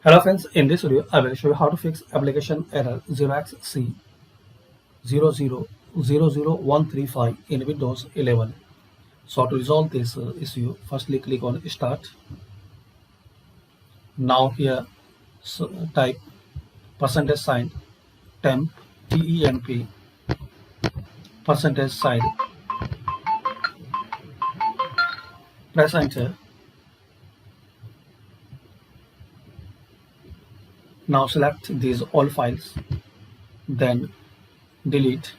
Hello friends, in this video I will show you how to fix application error 0xc0000135 in Windows 11. So to resolve this issue, firstly click on Start. Now here type %sign temp temp %sign, press enter. Now select these all files, then delete.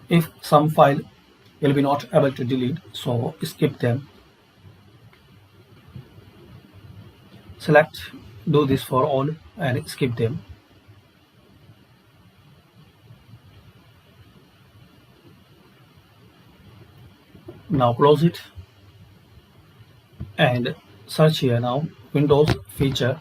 If some file will be not able to delete, so skip them. Select do this for all and skip them. Now close it and search here now Windows feature.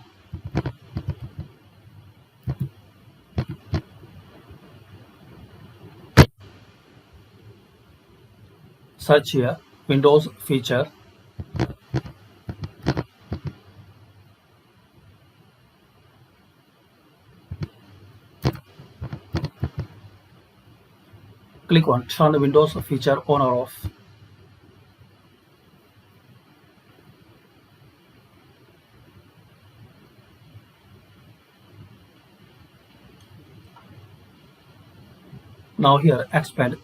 Search here Windows feature. Click on turn the Windows feature on or off. Now here expand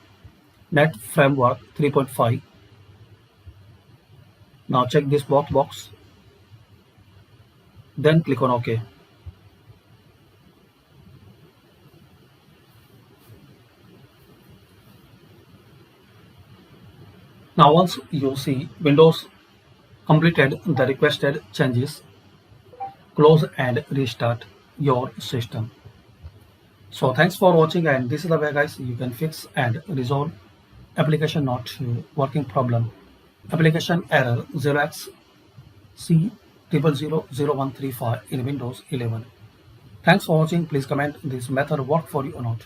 Net Framework 3.5. Now check this box, then click on OK. Now once you see Windows completed the requested changes, close and restart your system. So thanks for watching, and this is the way guys you can fix and resolve application not working problem, application error 0xc0000135 in Windows 11. Thanks for watching. Please comment this method work for you or not.